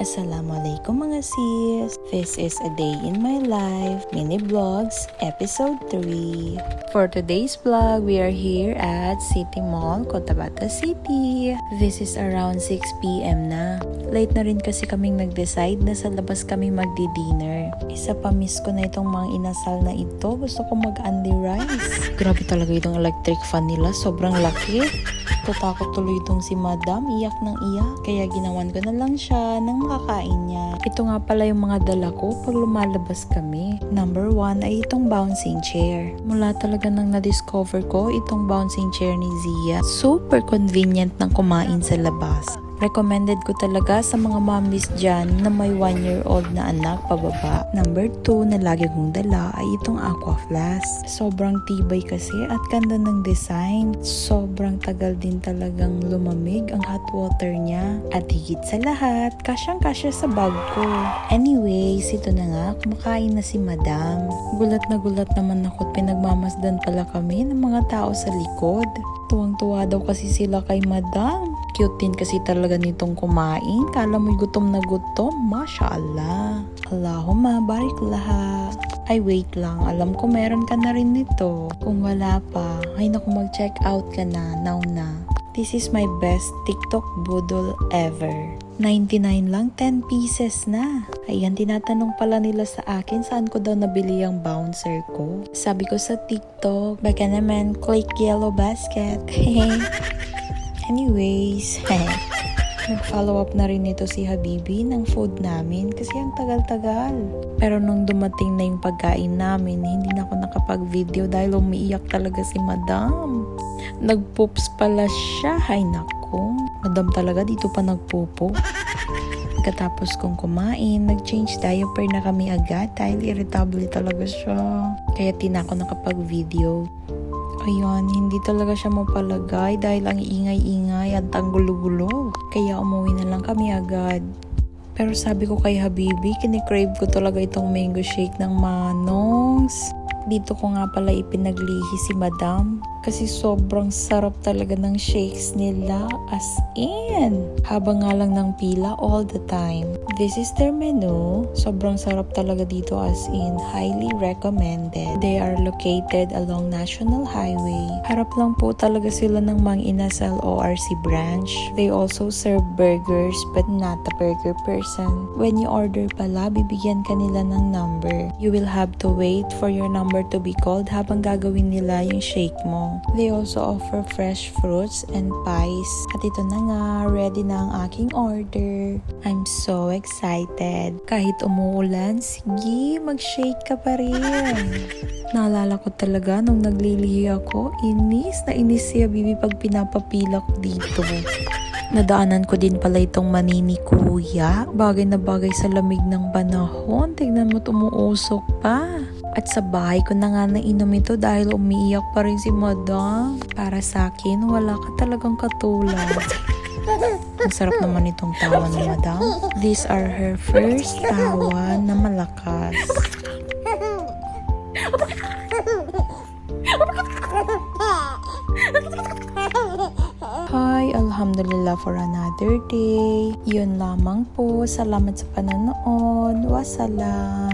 Assalamualaikum mga sis! This is a day in my life, mini vlogs, episode 3. For today's vlog, we are here at City Mall, Cotabato City. This is around 6 p.m. na. Late na rin kasi kaming nag-decide na sa labas kami magdi-dinner. Isa pa miss ko na itong mga inasal na ito. Gusto ko mag-andi rice. Grabe talaga itong electric fan nila, sobrang laki. Tatakot tuloy itong si Madam, iyak ng iyak. Kaya ginawan ko na lang siya nang makakain niya. Ito nga pala yung mga dala ko pag lumalabas kami. Number 1 ay itong bouncing chair. Mula talaga nang na-discover ko itong bouncing chair ni Zia. Super convenient ng kumain sa labas. Recommended ko talaga sa mga mommies dyan na may 1-year-old na anak pababa. Number 2 na lagi kong dala ay itong aqua flask. Sobrang tibay kasi at ganda ng design. Sobrang tagal din talagang lumamig ang hot water niya. At higit sa lahat, kasyang-kasya sa bag ko. Anyways, ito na nga, kumakain na si Madam. Gulat na gulat naman ako at pinagmamasdan pala kami ng mga tao sa likod. Tuwang-tuwa daw kasi sila kay Madam. Cute din kasi talaga nitong kumain. Kala mo'y gutom na gutom. Masya Allah. Allahumma barik laha. Ay wait lang. Alam ko meron ka na rin nito. Kung wala pa, ay naku mag-check out ka na. Now na. This is my best TikTok budol ever. 99 lang, 10 pieces na. Ayan, tinatanong pala nila sa akin saan ko daw nabili ang bouncer ko. Sabi ko sa TikTok, baka naman click yellow basket. Anyways, nag-follow up na rin ito si Habibi ng food namin kasi ang tagal-tagal. Pero nung dumating na yung pagkain namin, hindi na ako nakapag-video dahil umiiyak talaga si Madam. Nag-poops pala siya. Hay nako, Madam talaga dito pa nagpupo. Pagkatapos kong kumain, nag-change diaper na kami agad dahil irritable talaga siya. Kaya di na ako nakapag-video. Ayun, hindi talaga siya mapalagay dahil ang iingay-ingay at ang gulo-gulo. Kaya umuwi na lang kami agad. Pero sabi ko kay Habibi, kinikrave ko talaga itong mango shake ng Manongs. Dito ko nga pala ipinaglihi si Madam kasi sobrang sarap talaga ng shakes nila, as in. Habang nga lang ng pila all the time. This is their menu. Sobrang sarap talaga dito, as in. Highly recommended. They are located along National Highway. Harap lang po talaga sila ng Mang Inasal ORC branch. They also serve burgers but not a burger person. When you order pala, bibigyan ka nila ng number. You will have to wait for your number to be called habang gagawin nila yung shake mo. They also offer fresh fruits and pies. At ito na nga, ready na ang aking order. I'm so excited. Kahit umuulan, sige, mag-shake ka pa rin. Naalala ko talaga nung naglilihi ako, inis na inis si Habibi pag pinapapila ko dito. Nadaanan ko din pala itong manini kuya. Bagay na bagay sa lamig ng panahon. Tignan mo, tumuusok pa. At sa bahay ko na nga nainom ito dahil umiiyak pa rin si Madam. Para sa akin, wala ka talagang katulad. Ang sarap naman itong tawa ni Madam. These are her first tawa na malakas. Hi, alhamdulillah for another day. Yun lamang po. Salamat sa panonood. Wassalam.